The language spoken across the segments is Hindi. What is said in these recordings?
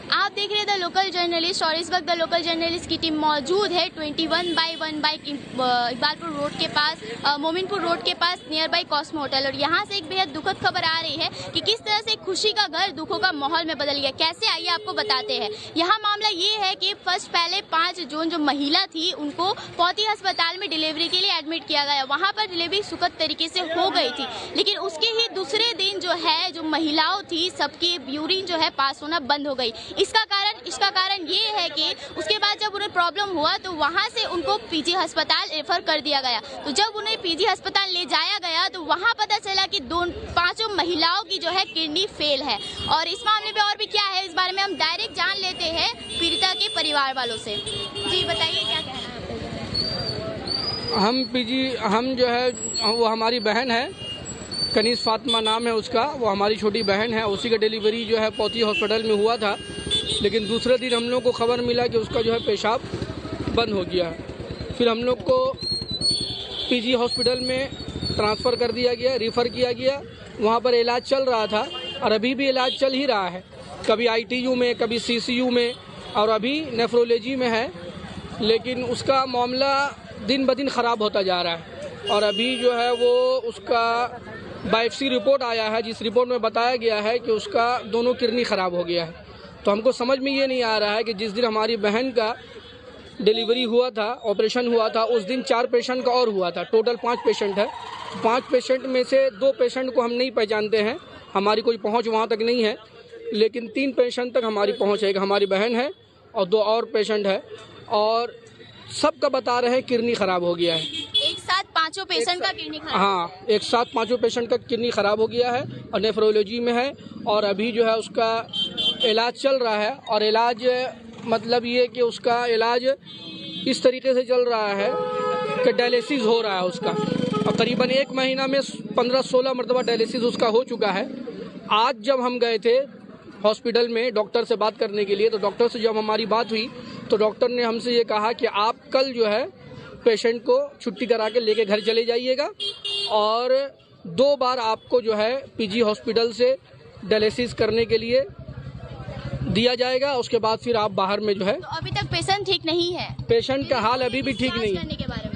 आप देख रहे हैं द लोकल जर्नलिस्ट और इस वक्त द लोकल जर्नलिस्ट की टीम मौजूद है 21/1 बाइक इकबालपुर रोड के पास, मोमिनपुर रोड के पास नियर बाई कॉस्मो होटल। और यहाँ से एक बेहद दुखद खबर आ रही है कि किस तरह से खुशी का घर दुखों का माहौल में बदल गया। कैसे, आइए आपको बताते हैं। यहाँ मामला ये है कि पहले 5 जून जो महिला थी उनको पौती अस्पताल में डिलीवरी के लिए एडमिट किया गया। वहाँ पर डिलीवरी सुखद तरीके से हो गई थी, लेकिन उसके ही दूसरे दिन जो है जो महिलाओं थी सबकी यूरिन जो है पास होना बंद हो गई। इसका कारण ये है कि उसके बाद जब उन्हें प्रॉब्लम हुआ तो वहाँ से उनको पीजी अस्पताल रेफर कर दिया गया। तो जब उन्हें पीजी अस्पताल ले जाया गया तो वहाँ पता चला कि 5 महिलाओं की जो है किडनी फेल है। और इस मामले में और भी क्या है, इस बारे में हम डायरेक्ट जान लेते हैं पीड़िता के परिवार वालों से। जी बताइए, क्या कहना है? हम जो है वो हमारी बहन है, कनीस फातिमा नाम है उसका, वो हमारी छोटी बहन है। उसी का डिलीवरी जो है पौती हॉस्पिटल में हुआ था, लेकिन दूसरे दिन हम लोग को खबर मिला कि उसका जो है पेशाब बंद हो गया है। फिर हम लोग को पीजी हॉस्पिटल में ट्रांसफ़र कर दिया गया, रिफ़र किया गया। वहाँ पर इलाज चल रहा था और अभी भी इलाज चल ही रहा है, कभी आईटीयू में, कभी सीसीयू में, और अभी नेफ्रोलॉजी में है। लेकिन उसका मामला दिन ब दिन ख़राब होता जा रहा है। और अभी जो है वो उसका बायोप्सी रिपोर्ट आया है, जिस रिपोर्ट में बताया गया है कि उसका दोनों किडनी ख़राब हो गया है। तो हमको समझ में ये नहीं आ रहा है कि जिस दिन हमारी बहन का डिलीवरी हुआ था, ऑपरेशन हुआ था, उस दिन 4 पेशेंट का और हुआ था। टोटल 5 पेशेंट है। 5 पेशेंट में से 2 पेशेंट को हम नहीं पहचानते हैं, हमारी कोई पहुंच वहां तक नहीं है, लेकिन 3 पेशेंट तक हमारी पहुंच है। हमारी बहन है और 2 और पेशेंट है, और सबका बता रहे हैं किडनी ख़राब हो गया है। एक साथ 5 पेशेंट का किडनी खराब? हाँ, एक साथ 5 पेशेंट का किडनी ख़राब हो गया है और नेफ्रोलॉजी में है। और अभी जो है उसका इलाज चल रहा है। और इलाज मतलब ये कि उसका इलाज इस तरीके से चल रहा है कि डायलिसिस हो रहा है उसका, और करीबन 1 महीना में 15-16 मरतबा डायलिसिस उसका हो चुका है। आज जब हम गए थे हॉस्पिटल में डॉक्टर से बात करने के लिए, तो डॉक्टर से जब हमारी बात हुई तो डॉक्टर ने हमसे ये कहा कि आप कल जो है पेशेंट को छुट्टी करा के लेके घर चले जाइएगा, और 2 बार आपको जो है पीजी हॉस्पिटल से डायलिसिस करने के लिए दिया जाएगा। उसके बाद फिर आप बाहर में जो है। तो अभी तक पेशेंट ठीक नहीं है? पेशेंट का हाल अभी भी ठीक नहीं है,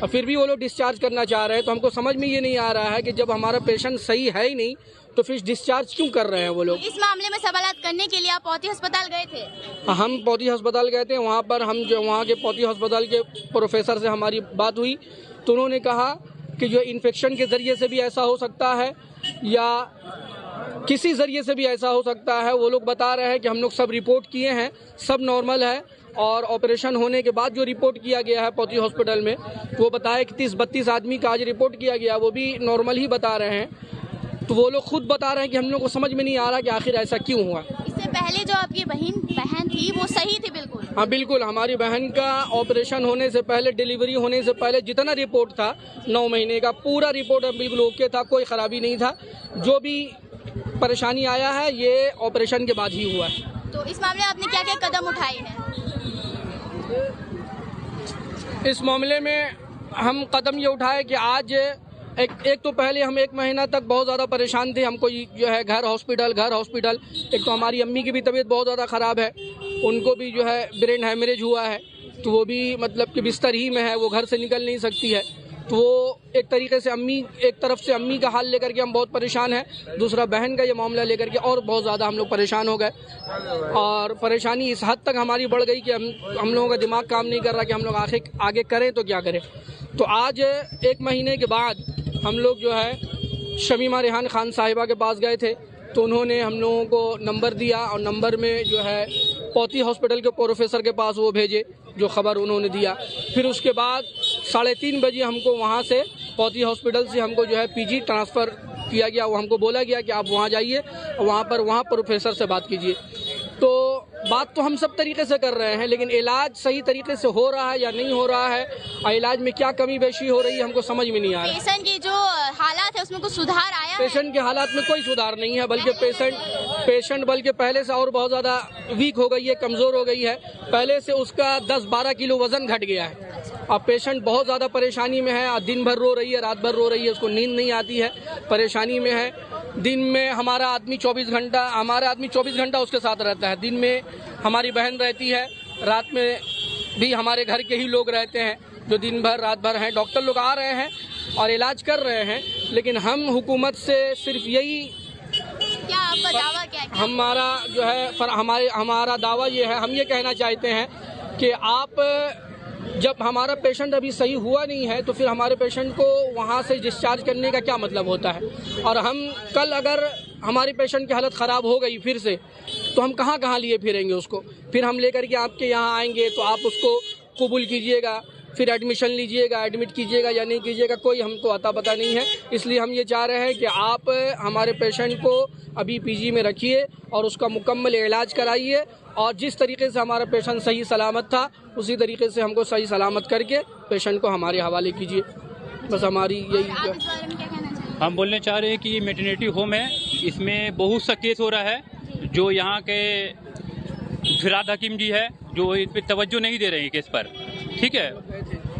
और फिर भी वो लोग डिस्चार्ज करना चाह रहे हैं। तो हमको समझ में ये नहीं आ रहा है कि जब हमारा पेशेंट सही है ही नहीं तो फिर डिस्चार्ज क्यों कर रहे हैं वो लोग। इस मामले में सवालात करने के लिए आप पौती अस्पताल गए थे? हम पौती अस्पताल गए थे। वहाँ पर हम जो वहाँ के पौती अस्पताल के प्रोफेसर से हमारी बात हुई तो उन्होंने कहा कि जो इन्फेक्शन के ज़रिए से भी ऐसा हो सकता है या किसी ज़रिए से भी ऐसा हो सकता है। वो लोग बता रहे हैं कि हम लोग सब रिपोर्ट किए हैं, सब नॉर्मल है। और ऑपरेशन होने के बाद जो रिपोर्ट किया गया है पौती हॉस्पिटल में, वो बताया कि 30-32 आदमी का आज रिपोर्ट किया गया, वो भी नॉर्मल ही बता रहे हैं। तो वो लोग खुद बता रहे हैं कि हम लोग को समझ में नहीं आ रहा कि आखिर ऐसा क्यों हुआ। इससे पहले जो आपकी बहन थी वो सही थी बिल्कुल? हाँ बिल्कुल, हमारी बहन का ऑपरेशन होने से पहले, डिलीवरी होने से पहले जितना रिपोर्ट था 9 महीने का, पूरा रिपोर्ट बिल्कुल ओके था, कोई ख़राबी नहीं था। जो भी परेशानी आया है ये ऑपरेशन के बाद ही हुआ है। तो इस मामले में आपने क्या क्या कदम उठाए हैं? इस मामले में हम कदम ये उठाए कि आज एक तो पहले हम 1 महीना तक बहुत ज़्यादा परेशान थे। हमको जो है घर हॉस्पिटल। एक तो हमारी अम्मी की भी तबीयत बहुत ज़्यादा ख़राब है, उनको भी जो है ब्रेन हैमरेज हुआ है, तो वो भी मतलब कि बिस्तर ही में है, वो घर से निकल नहीं सकती है। तो वो एक तरीके से एक तरफ से अम्मी का हाल लेकर के हम बहुत परेशान हैं, दूसरा बहन का ये मामला लेकर के और बहुत ज़्यादा हम लोग परेशान हो गए। और परेशानी इस हद तक हमारी बढ़ गई कि हम लोगों का दिमाग काम नहीं कर रहा कि हम लोग आगे करें तो क्या करें। तो आज 1 महीने के बाद हम लोग जो है शमीमा रेहान खान साहिबा के पास गए थे, तो उन्होंने हम लोगों को नंबर दिया और नंबर में जो है पौती हॉस्पिटल के प्रोफेसर के पास वो भेजे जो खबर उन्होंने दिया। फिर उसके बाद 3:30 बजे हमको वहाँ से पौती हॉस्पिटल से हमको जो है पीजी ट्रांसफ़र किया गया। वो हमको बोला गया कि आप वहाँ जाइए और वहाँ प्रोफेसर से बात कीजिए। तो बात तो हम सब तरीके से कर रहे हैं, लेकिन इलाज सही तरीके से हो रहा है या नहीं हो रहा है, और इलाज में क्या कमी बेशी हो रही है हमको समझ में नहीं आ रहा है। पेशेंट की जो हालात है उसमें कुछ सुधार आया है? पेशेंट के हालात में कोई सुधार नहीं है, बल्कि पेशेंट बल्कि पहले से और बहुत ज़्यादा वीक हो गई है, कमज़ोर हो गई है। पहले से उसका 10-12 किलो वज़न घट गया है। अब पेशेंट बहुत ज़्यादा परेशानी में है, दिन भर रो रही है, रात भर रो रही है, उसको नींद नहीं आती है, परेशानी में है। दिन में हमारा आदमी 24 घंटा उसके साथ रहता है। दिन में हमारी बहन रहती है, रात में भी हमारे घर के ही लोग रहते हैं जो दिन भर रात भर हैं। डॉक्टर लोग आ रहे हैं और इलाज कर रहे हैं, लेकिन हम हुकूमत से सिर्फ यही, क्या आपका दावा क्या है? हमारा जो है हमारा दावा ये है, हम ये कहना चाहते हैं कि आप जब हमारा पेशेंट अभी सही हुआ नहीं है तो फिर हमारे पेशेंट को वहाँ से डिस्चार्ज करने का क्या मतलब होता है। और हम कल अगर हमारे पेशेंट की हालत ख़राब हो गई फिर से, तो हम कहाँ कहाँ लिए फिरेंगे उसको। फिर हम लेकर के आपके यहाँ आएंगे तो आप उसको कबूल कीजिएगा, फिर एडमिशन लीजिएगा, एडमिट कीजिएगा या नहीं कीजिएगा, कोई हमको अता पता नहीं है। इसलिए हम ये चाह रहे हैं कि आप हमारे पेशेंट को अभी पीजी में रखिए और उसका मुकम्मल इलाज कराइए, और जिस तरीके से हमारा पेशेंट सही सलामत था उसी तरीके से हमको सही सलामत करके पेशेंट को हमारे हवाले कीजिए। बस हमारी यही। आप इस बारे में क्या कहना चाहेंगे? हम बोलने चाह रहे हैं कि ये मैटरनिटी होम है, इसमें बहुत सा केस हो रहा है। जो यहाँ के फिराद हकीम जी है जो इस पर तवज्जो नहीं दे रहे हैं केस पर, ठीक है।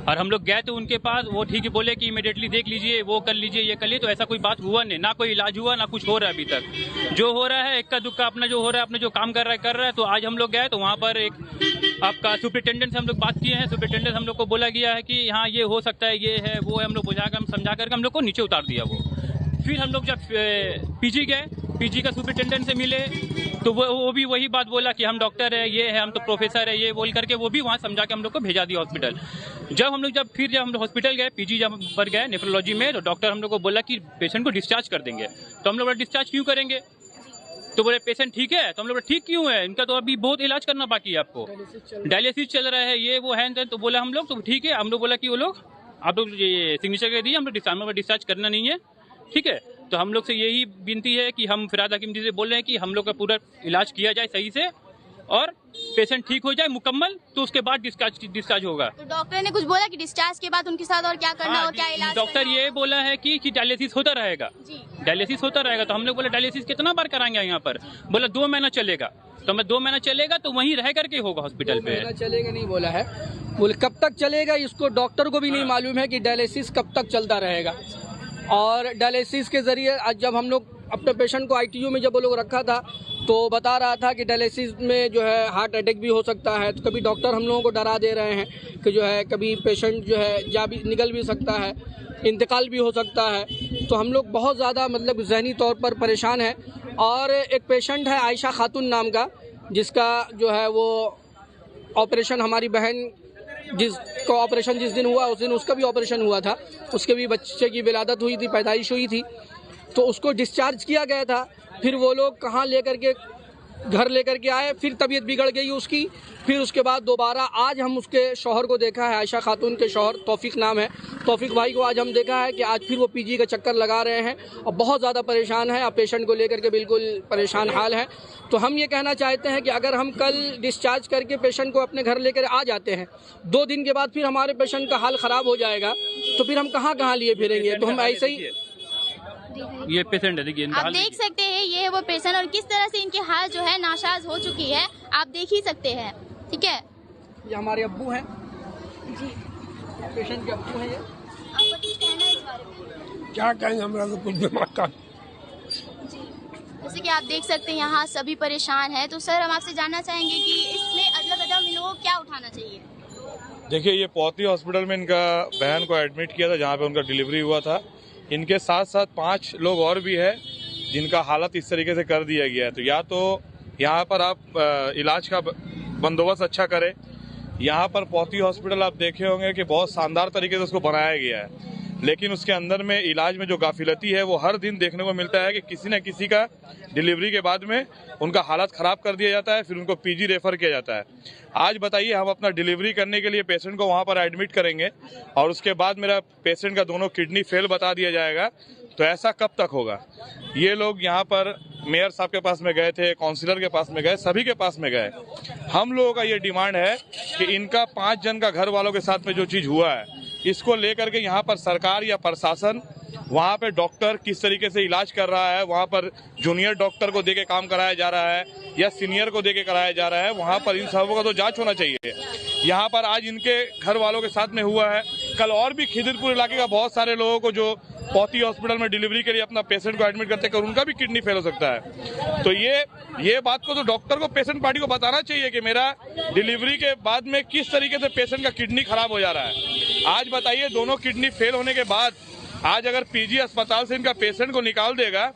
और हम लोग गए थे उनके पास, वो ठीक है बोले कि इमीडिएटली देख लीजिए, वो कर लीजिए, ये कर लीजिए। तो ऐसा कोई बात हुआ नहीं, ना कोई इलाज हुआ, ना कुछ हो रहा है अभी तक। जो हो रहा है इक्का दुक्का अपना जो हो रहा है, अपने जो काम कर रहा है। तो आज हम लोग गए तो वहाँ पर एक आपका सुपरिटेंडेंट से हम लोग बात किए हैं। सुपरिटेंडेंट हम लोग को बोला गया है कि हाँ ये हो सकता है, ये है वो है। हम लोग बुझा कर हम समझा करके हम लोग को नीचे उतार दिया। वो फिर हम लोग जब पीजी गए, पीजी का सुपरिटेंडेंट से मिले तो वो भी वही बात बोला कि हम डॉक्टर है, ये है, हम तो प्रोफेसर है, ये बोल करके वो भी वहाँ समझा के हम लोग को भेजा दिया हॉस्पिटल। जब हम लोग हॉस्पिटल गए, पीजी जब पर गए नेफ्रोलॉजी में, तो डॉक्टर हम लोग को बोला कि पेशेंट को डिस्चार्ज कर देंगे। तो हम लोग डिस्चार्ज क्यों करेंगे? तो बोले पेशेंट ठीक है। तो हम लोग ठीक क्यों है, इनका तो अभी बहुत इलाज करना बाकी है, आपको डायलिसिस चल रहा है, ये वो है। तो बोला हम लोग तो ठीक है। हम लोग बोला कि वो लोग आप लोग ये सिग्नेचर कर दिए, हम लोग डिस्चार्ज करना नहीं है, ठीक है। तो हम लोग से यही विनती है कि हम फिराद हकीम जी से बोल रहे हैं कि हम लोग का पूरा इलाज किया जाए सही से और पेशेंट ठीक हो जाए मुकम्मल, तो उसके बाद डिस्चार्ज होगा। तो डॉक्टर ने कुछ बोला कि डिस्चार्ज के बाद उनके साथ और क्या करना और क्या इलाज? डॉक्टर ये बोला है कि डायलिसिस होता रहेगा जी, डायलिसिस होता रहेगा। तो हम लोग बोले डायलिसिस कितना बार कराएंगे यहाँ पर? बोला 2 महीना चलेगा। तो मैं 2 महीना चलेगा तो वहीं रह करके होगा हॉस्पिटल पे। चलेगा नहीं बोला है, बोले कब तक चलेगा इसको डॉक्टर को भी नहीं मालूम है कि डायलिसिस कब तक चलता रहेगा। और डायलिसिस के जरिए आज जब हम लोग अपने पेशेंट को आईटीयू में जब वो लोग रखा था तो बता रहा था कि डायलिसिस में जो है हार्ट अटैक भी हो सकता है। तो कभी डॉक्टर हम लोगों को डरा दे रहे हैं कि जो है कभी पेशेंट जो है निकल भी सकता है, इंतकाल भी हो सकता है। तो हम लोग बहुत ज़्यादा मतलब जहनी तौर पर परेशान हैं। और एक पेशेंट है आयशा खातून नाम का, जिसका जो है वो ऑपरेशन, हमारी बहन जिसका ऑपरेशन जिस दिन हुआ उस दिन उसका भी ऑपरेशन हुआ था, उसके भी बच्चे की विलादत हुई थी, पैदाइश हुई थी। तो उसको डिस्चार्ज किया गया था। फिर वो लोग कहाँ लेकर के घर लेकर के आए, फिर तबीयत बिगड़ गई उसकी। फिर उसके बाद दोबारा आज हम उसके शौहर को देखा है, आयशा खातून के शौहर तौफीक नाम है, तौफीक भाई को आज हम देखा है कि आज फिर वो पीजी का चक्कर लगा रहे हैं और बहुत ज़्यादा परेशान है। अब पेशेंट को लेकर के बिल्कुल परेशान हाल है। तो हम ये कहना चाहते हैं कि अगर हम कल डिस्चार्ज करके पेशेंट को अपने घर लेकर आ जाते हैं, 2 दिन के बाद फिर हमारे पेशेंट का हाल ख़राब हो जाएगा, तो फिर हम कहाँ कहाँ लिए फिरेंगे। तो हम ऐसे ही, ये पेशेंट है, देखिए आप देख सकते हैं ये है वो पेशेंट और किस तरह से इनकी हाल जो है नासाज हो चुकी है, आप देख ही सकते हैं, ठीक है। ये हमारे अब्बू हैं जी, पेशेंट के अब्बू हैं ये। आपको कुछ कहना है इस बारे में? क्या कहेंगे, हमारा तो कुछ दिमाग का। जी, जैसे कि आप देख सकते हैं यहाँ सभी परेशान हैं। तो सर हम आपसे जानना चाहेंगे कि इसमें अदला बदला इन लोगों को क्या उठाना चाहिए? देखिए, ये पौती हॉस्पिटल में इनका बहन को एडमिट किया था जहाँ पे उनका डिलीवरी हुआ था। इनके साथ साथ 5 लोग और भी है जिनका हालत इस तरीके से कर दिया गया है। तो या तो यहाँ पर आप इलाज का बंदोबस्त अच्छा करें। यहाँ पर पौती हॉस्पिटल आप देखे होंगे कि बहुत शानदार तरीके से उसको बनाया गया है, लेकिन उसके अंदर में इलाज में जो गाफिलती है वो हर दिन देखने को मिलता है कि किसी न किसी का डिलीवरी के बाद में उनका हालत ख़राब कर दिया जाता है, फिर उनको पीजी रेफर किया जाता है। आज बताइए, हम अपना डिलीवरी करने के लिए पेशेंट को वहाँ पर एडमिट करेंगे और उसके बाद मेरा पेशेंट का दोनों किडनी फेल बता दिया जाएगा, तो ऐसा कब तक होगा। ये लोग यहाँ पर मेयर साहब के पास में गए थे, काउंसिलर के पास में गए, सभी के पास में गए। हम लोगों का ये डिमांड है कि इनका 5 जन का घर वालों के साथ में जो चीज़ हुआ है, इसको लेकर के यहाँ पर सरकार या प्रशासन, वहाँ पे डॉक्टर किस तरीके से इलाज कर रहा है, वहाँ पर जूनियर डॉक्टर को देके काम कराया जा रहा है या सीनियर को देके कराया जा रहा है, वहाँ पर इन सबों का तो जांच होना चाहिए। यहाँ पर आज इनके घर वालों के साथ में हुआ है, कल और भी खिदिरपुर इलाके का बहुत सारे लोगों को जो पौती हॉस्पिटल में डिलीवरी के लिए अपना पेशेंट को एडमिट करते हैं, उनका भी किडनी फेल हो सकता है। तो ये बात को तो डॉक्टर को पेशेंट पार्टी को बताना चाहिए कि मेरा डिलीवरी के बाद में किस तरीके से पेशेंट का किडनी खराब हो जा रहा है। आज बताइए, दोनों किडनी फेल होने के बाद आज अगर पीजी अस्पताल से इनका पेशेंट को निकाल देगा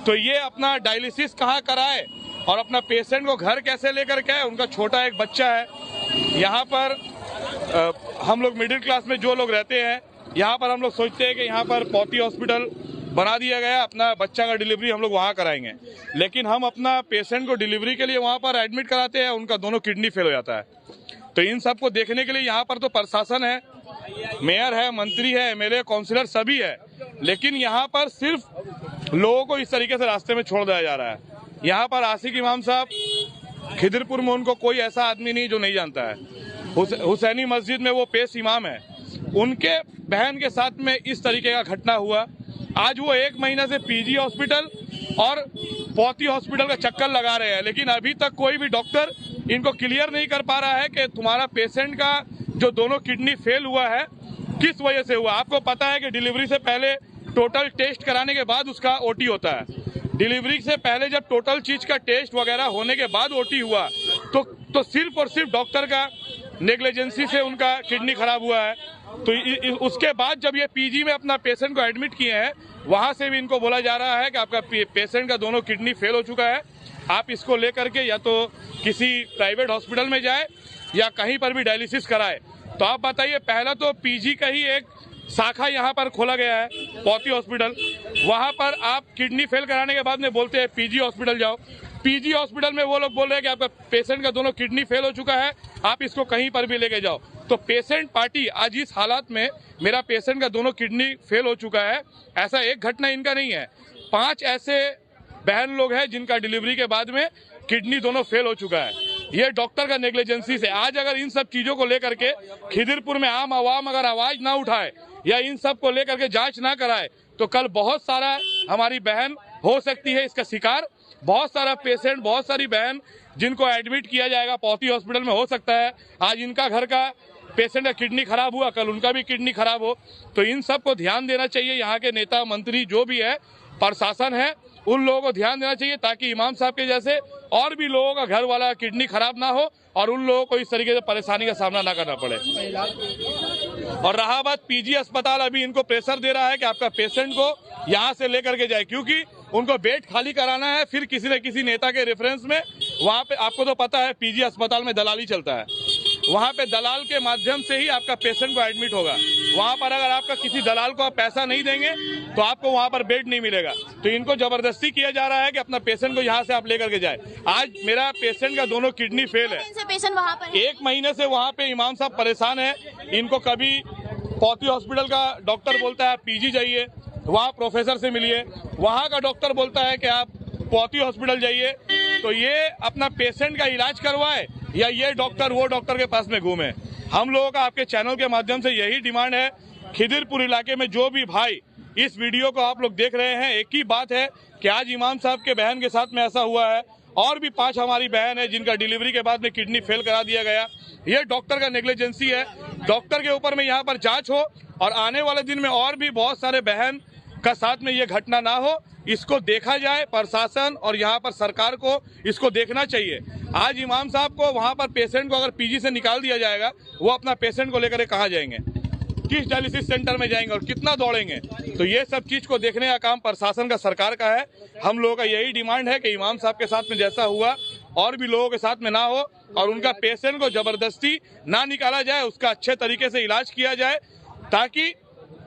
तो ये अपना डायलिसिस कहाँ कराए और अपना पेशेंट को घर कैसे लेकर के आए। उनका छोटा एक बच्चा है। यहाँ पर हम लोग मिडिल क्लास में जो लोग रहते हैं, यहाँ पर हम लोग सोचते हैं कि यहाँ पर पौती हॉस्पिटल बना दिया गया, अपना बच्चा का डिलीवरी हम लोग वहाँ कराएंगे, लेकिन हम अपना पेशेंट को डिलीवरी के लिए वहाँ पर एडमिट कराते हैं, उनका दोनों किडनी फेल हो जाता है। तो इन सबको देखने के लिए यहाँ पर तो प्रशासन है, मेयर है, मंत्री है, एमएलए, काउंसिलर सभी है, लेकिन यहाँ पर सिर्फ लोगों को इस तरीके से रास्ते में छोड़ दिया जा रहा है। यहाँ पर आशिक इमाम साहब, खिदिरपुर में उनको कोई ऐसा आदमी नहीं जो नहीं जानता है। हुसैनी मस्जिद में वो पेश इमाम है, उनके बहन के साथ में इस तरीके का घटना हुआ। आज वो 1 महीने से पीजी हॉस्पिटल और पौती हॉस्पिटल का चक्कर लगा रहे हैं, लेकिन अभी तक कोई भी डॉक्टर इनको क्लियर नहीं कर पा रहा है कि तुम्हारा पेशेंट का जो दोनों किडनी फेल हुआ है किस वजह से हुआ। आपको पता है कि डिलीवरी से पहले टोटल टेस्ट कराने के बाद उसका ओटी होता है। डिलीवरी से पहले जब टोटल चीज का टेस्ट वगैरह होने के बाद ओटी हुआ तो सिर्फ और सिर्फ डॉक्टर का नेग्लिजेंसी से उनका किडनी खराब हुआ है। तो उसके बाद जब ये पीजी में अपना पेशेंट को एडमिट किए हैं, वहां से भी इनको बोला जा रहा है कि आपका पेशेंट का दोनों किडनी फेल हो चुका है, आप इसको लेकर के या तो किसी प्राइवेट हॉस्पिटल में जाए या कहीं पर भी डायलिसिस कराए। तो आप बताइए, पहला तो पीजी का ही एक शाखा यहाँ पर खोला गया है, पौती हॉस्पिटल, वहां पर आप किडनी फेल कराने के बाद में बोलते हैं पीजी हॉस्पिटल जाओ। पीजी हॉस्पिटल में वो लोग बोल रहे हैं कि आपका पेशेंट का दोनों किडनी फेल हो चुका है, आप इसको कहीं पर भी लेके जाओ। तो पेशेंट पार्टी आज इस हालात में, मेरा पेशेंट का दोनों किडनी फेल हो चुका है, ऐसा एक घटना इनका नहीं है, 5 ऐसे बहन लोग हैं जिनका डिलीवरी के बाद में किडनी दोनों फेल हो चुका है। ये डॉक्टर का नेग्लिजेंसी से। आज अगर इन सब चीजों को लेकर के खिदिरपुर में आम आवाम अगर आवाज ना उठाए या इन सब को लेकर के जांच ना कराए तो कल बहुत सारा हमारी बहन हो सकती है इसका शिकार। बहुत सारा पेशेंट, बहुत सारी बहन जिनको एडमिट किया जाएगा पौती हॉस्पिटल में, हो सकता है आज इनका घर का पेशेंट का किडनी खराब हुआ, कल उनका भी किडनी खराब हो। तो इन सब को ध्यान देना चाहिए। यहाँ के नेता मंत्री जो भी है, प्रशासन है, उन लोगों को ध्यान देना चाहिए ताकि इमाम साहब के जैसे और भी लोगों का घर वाला किडनी खराब ना हो और उन लोगों को इस तरीके से परेशानी का सामना ना करना पड़े। और रहा बात पीजी अस्पताल, अभी इनको प्रेशर दे रहा है कि आपका पेशेंट को यहाँ से लेकर के जाए, क्योंकि उनको बेड खाली कराना है, फिर किसी न किसी नेता के रेफरेंस में वहाँ पे, आपको तो पता है पीजी अस्पताल में दलाली चलता है, वहाँ पे दलाल के माध्यम से ही आपका पेशेंट को एडमिट होगा। वहाँ पर अगर आपका किसी दलाल को आप पैसा नहीं देंगे तो आपको वहाँ पर बेड नहीं मिलेगा। तो इनको जबरदस्ती किया जा रहा है कि अपना पेशेंट को यहाँ से आप लेकर के जाए। आज मेरा पेशेंट का दोनों किडनी फेल है, पेशेंट वहाँ पर 1 महीने से वहाँ पे इमाम साहब परेशान है। इनको कभी पौती हॉस्पिटल का डॉक्टर बोलता है आप पीजी जाइए, वहाँ प्रोफेसर से मिलिए, वहाँ का डॉक्टर बोलता है कि आप पौती हॉस्पिटल जाइए। तो ये अपना पेशेंट का इलाज करवाए या ये डॉक्टर वो डॉक्टर के पास में घूमे। हम लोगों का आपके चैनल के माध्यम से यही डिमांड है, खिदिरपुर इलाके में जो भी भाई इस वीडियो को आप लोग देख रहे हैं, एक ही बात है कि आज इमाम साहब के बहन के साथ में ऐसा हुआ है, और भी 5 हमारी बहन है जिनका डिलीवरी के बाद में किडनी फेल करा दिया गया। ये डॉक्टर का नेग्लिजेंसी है। डॉक्टर के ऊपर में यहाँ पर जांच हो और आने वाले दिन में और भी बहुत सारे बहन का साथ में ये घटना ना हो, इसको देखा जाए। प्रशासन और यहाँ पर सरकार को इसको देखना चाहिए। आज इमाम साहब को वहाँ पर पेशेंट को अगर पीजी से निकाल दिया जाएगा, वो अपना पेशेंट को लेकर कहाँ जाएंगे, किस डायलिसिस सेंटर में जाएंगे और कितना दौड़ेंगे। तो ये सब चीज को देखने का काम प्रशासन का, सरकार का है। हम लोगों का यही डिमांड है कि इमाम साहब के साथ में जैसा हुआ और भी लोगों के साथ में ना हो और उनका पेशेंट को जबरदस्ती ना निकाला जाए, उसका अच्छे तरीके से इलाज किया जाए ताकि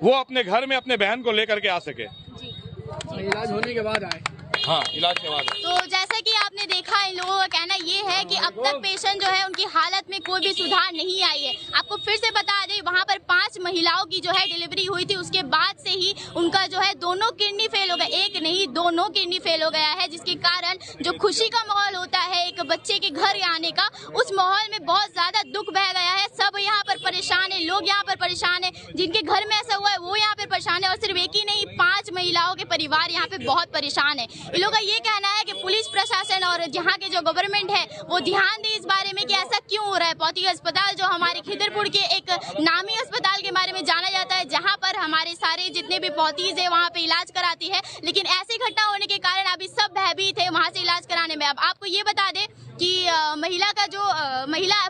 वो अपने घर में अपने बहन को लेकर के आ सके। इलाज होने के बाद आए। हाँ, इलाज के बाद। तो जैसा कि आपने देखा, इन लोगों का कहना ये है कि अब तक पेशेंट जो है उनकी हालत में कोई भी सुधार नहीं आई है। आपको फिर से बता दें, वहाँ पर 5 महिलाओं की जो है डिलीवरी हुई थी, उसके बाद से ही उनका जो है दोनों किडनी फेल हो गया, एक नहीं दोनों किडनी फेल हो गया है, जिसके कारण जो खुशी का माहौल होता है एक बच्चे के घर आने का, उस माहौल में बहुत ज्यादा दुख बह गया है। सब यहाँ पर परेशान है, लोग यहाँ पर परेशान है, जिनके घर में ऐसा हुआ है वो यहाँ पर परेशान है। और सिर्फ एक ही नहीं, 5 महिलाओं के परिवार यहाँ पे बहुत परेशान है। इन लोगों का ये कहना है कि पुलिस प्रशासन और यहाँ के जो गवर्नमेंट है वो ध्यान दे इस बारे में कि ऐसा क्यों हो रहा है। पौती अस्पताल जो हमारे खिदिरपुर के एक नामी अस्पताल के बारे में जाना जाता है, जहाँ पर हमारे सारे जितने भी पौतीज है वहाँ पे इलाज कराती है, लेकिन ऐसी घटना होने के कारण अभी सब भयभीत है वहाँ से इलाज कराने में। अब आपको ये बता दें कि महिला का जो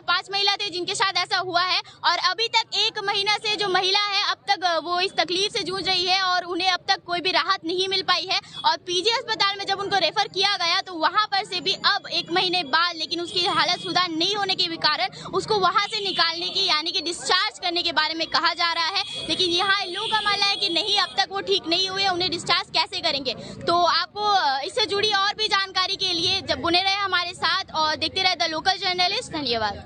5 महिला थे जिनके साथ ऐसा हुआ है, और अभी तक 1 महीना से जो महिला है अब तक वो इस तकलीफ से जूझ रही है और उन्हें अब तक कोई भी राहत नहीं मिल पाई है। और पीजी अस्पताल में जब उनको रेफर किया गया तो वहां पर से भी अब 1 महीने बाद, लेकिन उसकी हालत सुधार नहीं होने के कारण उसको वहां से निकालने की यानी कि डिस्चार्ज करने के बारे में कहा जा रहा है। लेकिन यहाँ इन लोगों का मानना है कि नहीं, अब तक वो ठीक नहीं हुए, उन्हें डिस्चार्ज कैसे करेंगे। तो आपको इससे जुड़ी और भी जानकारी के लिए जब बुने रहे हमारे साथ और देखते रहे द लोकल जर्नलिस्ट। धन्यवाद।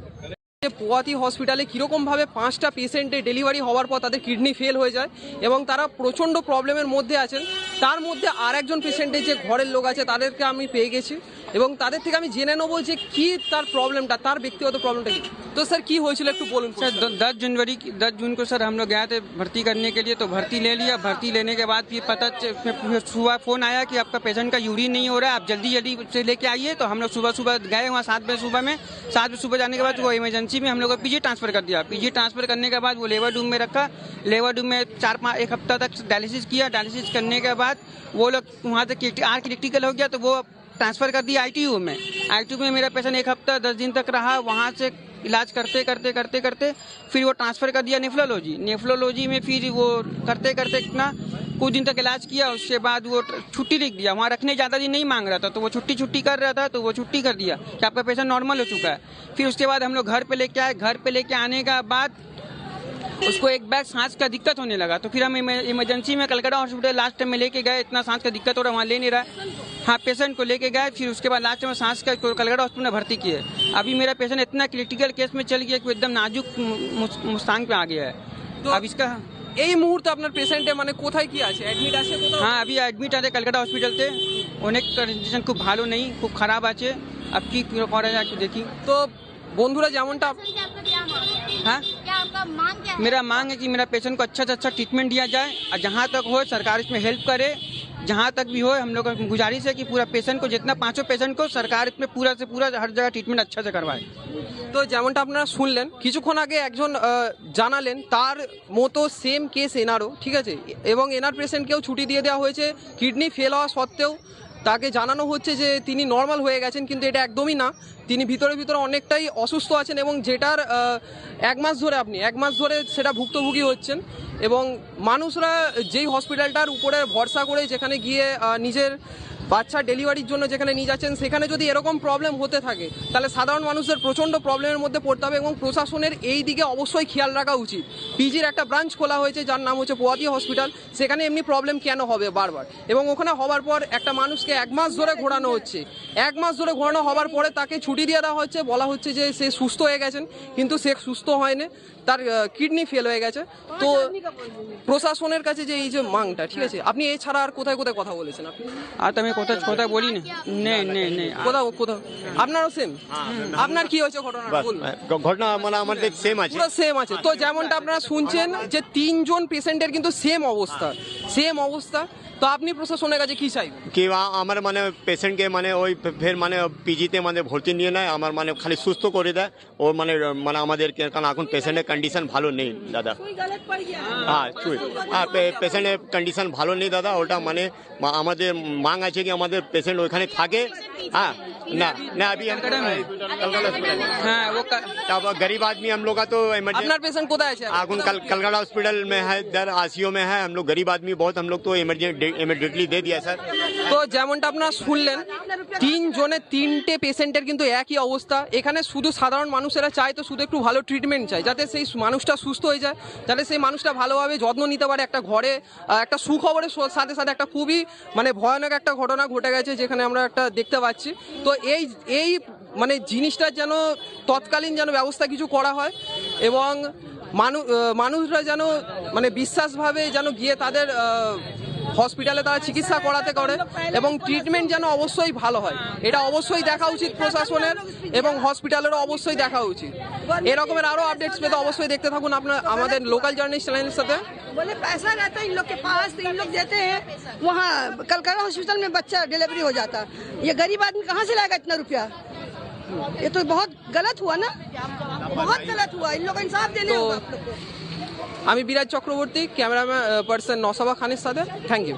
পোয়াতি হসপিটালে কীরকমভাবে 5টা পেশেন্টের ডেলিভারি হওয়ার পর তাদের কিডনি ফেল হয়ে যায় এবং তারা প্রচণ্ড প্রবলেমের মধ্যে আছেন। তার মধ্যে আর একজন পেশেন্টের যে ঘরের লোক আছে তাদেরকে আমি পেয়ে গেছি এবং তাদের থেকে আমি জেনে নেবো যে কি তার প্রবলেমটা, তার ব্যক্তিগত প্রবলেমটা কি। তো স্যার কি হয়েছিল একটু বলুন। सर 10 जून को सर हम लोग गए थे भर्ती करने के लिए, तो भर्ती ले लिया। भर्ती लेने के बाद फिर सुबह फ़ोन आया कि आपका पेशेंट का यूरिन नहीं हो रहा है, आप जल्दी से लेके आइए। तो हम लोग सुबह गए वहाँ 7 बजे सुबह में। 7 बजे सुबह जाने के बाद वो इमरजेंसी में हम लोग को पीजी ट्रांसफ़र कर दिया। पीजी ट्रांसफ़र करने के बाद वो लेबर रूम में रखा। लेबर रूम में 4-5 हफ्ता तक डायलिसिस किया। डायलिसिस करने के बाद वो लोग वहाँ तक क्रिटिकल हो गया तो वो ट्रांसफ़र कर दिया आईटीयू में। आईटीयू में मेरा पेशेंट 1 हफ्ता 10 दिन तक रहा। वहाँ से इलाज करते फिर वो ट्रांसफ़र कर दिया नेफ्रोलॉजी में। फिर वो करते इतना कुछ दिन तक इलाज किया। उसके बाद वो छुट्टी लिख दिया। वहाँ रखने ज़्यादा दिन नहीं मांग रहा था तो वो छुट्टी कर रहा था तो वो छुट्टी कर दिया कि आपका पेशेंट नॉर्मल हो चुका है। फिर उसके बाद हम लोग घर पे लेके आए। घर पे लेके आने के बाद उसको एक बैग सांस का दिक्कत होने लगा तो फिर हम इमरजेंसी में कलकत्ता हॉस्पिटल लास्ट टाइम में लेके गए। इतना सांस का दिक्कत हो रहा, वहाँ ले नहीं रहा। हाँ, पेशेंट को लेके गए। फिर उसके बाद लास्ट में सांस का कलकत्ता हॉस्पिटल में भर्ती किए। अभी मेरा पेशेंट इतना क्रिटिकल केस में चल गया कि एकदम नाजुक मुस्तांग पे आ गया है। तो अब इसका এই মুহূর্তে আপনার পেশেন্টে মানে কোথায় কি আছে, অ্যাডমিট আছে কোথাও? हाँ, अभी एडमिट আছে कलकत्ता हॉस्पिटल थे। অনেক कंडीशन খুব ভালো নেই, খুব খারাপ আছে। अब কি করা যায় একটু দেখি। তো বন্ধুরা যেমনটা हाँ, क्या आपका मांग क्या है? मेरा मांग है कि मेरा पेशेंट को अच्छा से अच्छा ट्रीटमेंट दिया जाए और जहाँ तक हो सरकार इसमें हेल्प करे। जहाँ तक भी हो हम लोग का गुजारिश है कि पूरा पेशेंट को जितना 5 पेशेंट को सरकार इसमें पूरा से पूरा हर जगह ट्रीटमेंट अच्छा से करवाए। তো যেমনটা আপনারা শুনলেন, কিছুক্ষণ আগে একজন জানালেন তার মতো সেম কেস এনারও, ঠিক আছে, এবং এনার পেশেন্টকেও ছুটি দিয়ে দেওয়া হয়েছে কিডনি ফেল হওয়া সত্ত্বেও। তাকে জানানো হচ্ছে যে তিনি নর্মাল হয়ে গেছেন, কিন্তু এটা একদমই না। তিনি ভিতরে অনেকটাই অসুস্থ আছেন এবং যেটার 1 মাস ধরে আপনি 1 মাস ধরে সেটা ভুক্তভোগী হচ্ছেন। এবং মানুষরা যেই হসপিটালটার উপরে ভরসা করে যেখানে গিয়ে নিজের বাচ্চা ডেলিভারির জন্য যেখানে নিয়ে যাচ্ছেন, সেখানে যদি এরকম প্রবলেম হতে থাকে তাহলে সাধারণ মানুষদের প্রচণ্ড প্রবলেমের মধ্যে পড়তে হবে এবং প্রশাসনের এই দিকে অবশ্যই খেয়াল রাখা উচিত। পিজির একটা ব্রাঞ্চ খোলা হয়েছে যার নাম হচ্ছে পোয়াতি হসপিটাল। সেখানে এমনি প্রবলেম কেন হবে বারবার, এবং ওখানে হওয়ার পর একটা মানুষকে 1 মাস ধরে ঘোরানো হচ্ছে। 1 মাস ধরে ঘোরানো হওয়ার পরে তাকে ছুটি দিয়ে দেওয়া হচ্ছে, বলা হচ্ছে যে সে সুস্থ হয়ে গেছেন, কিন্তু সে সুস্থ হয়নি, তার কিডনি ফেল হয়ে গেছে। তো প্রশাসনের কাছে যে এই যে মাংটা, ঠিক আছে, আপনি এছাড়া আর কোথায় কথা বলেছেন আপনি? আর তো আমি কোথায় বলি না। নেই কোথাও আপনারও সেম? আপনার কি হয়েছে ঘটনা বলুন। ঘটনা মানে আমাদের সেম আছে, পুরো সেম আছে। তো যেমনটা আপনারা শুনছেন যে 3 জন পেশেন্টের কিন্তু সেম অবস্থা। তো আপনি প্রশাসনের কাছে কি চাইবেন? কি আমার মানে পেশেন্টকে মানে ওই ফের মানে পিজিতে মানে ভর্তি নিয়ে নেয়, আমার মানে খালি সুস্থ করে দেয় ও মানে আমাদের, কারণ এখন পেশেন্টের কন্ডিশন ভালো নেই দাদা। হ্যাঁ, পেশেন্টের কন্ডিশন ভালো নেই দাদা। ওটা মানে আমাদের মাং আছে कि আমাদের পেশেন্ট ওইখানে থাকে। हाँ ना अभी हम हाँ वो तब गरीब आदमी हम लोग का तो আপনার পেশেন্ট কোথায় আছে? आगुन कलकत्ता हॉस्पिटल में है, दर आसियो में है। हम लोग गरीब आदमी बहुत, हम लोग तो इमीडिएटली दे दिया सर। তো যেমনটা আপনারা শুনলেন 3 জনের 3টে পেশেন্টের কিন্তু একই অবস্থা। এখানে শুধু সাধারণ মানুষেরা চায় তো শুধু একটু ভালো ট্রিটমেন্ট চায়, যাতে সেই মানুষটা সুস্থ হয়ে যায়, যাতে সেই মানুষটা ভালোভাবে যত্ন নিতে পারে। একটা ঘরে একটা সুখবরের সাথে সাথে একটা খুবই মানে ভয়ানক একটা ঘটনা ঘটে গেছে যেখানে আমরা একটা দেখতে পাচ্ছি। তো এই মানে জিনিসটার যেন তৎকালীন যেন ব্যবস্থা কিছু করা হয় এবং মানুষরা যেন মানে বিশ্বাসভাবে যেন গিয়ে তাদের হসপিটালে তারা চিকিৎসা করাতে করে এবং ট্রিটমেন্ট যেন অবশ্যই ভালো হয়। এটা অবশ্যই দেখা উচিত প্রশাসনের এবং হসপিটালেরও অবশ্যই দেখা উচিত। এরকমের আরও আপডেটস পেতে অবশ্যই দেখতে থাকুন আপনার আমাদের লোকাল জার্নালিস্ট চ্যানেলের সাথে। बोले पैसा रहता है इन लोग के पास, तो इन लोग देते हैं, वहाँ कलकत्ता हॉस्पिटल में बच्चा डिलीवरी हो जाता। ये गरीब आदमी कहाँ से लाएगा इतना रुपया? ये तो बहुत गलत हुआ ना, बहुत गलत हुआ। इन लोग को इंसाफ देने होगा आप लोग को। আমি বিরাজ চক্রবর্তী, ক্যামেরাম্যান পার্সন নসাবা খানের সাথে। Thank you.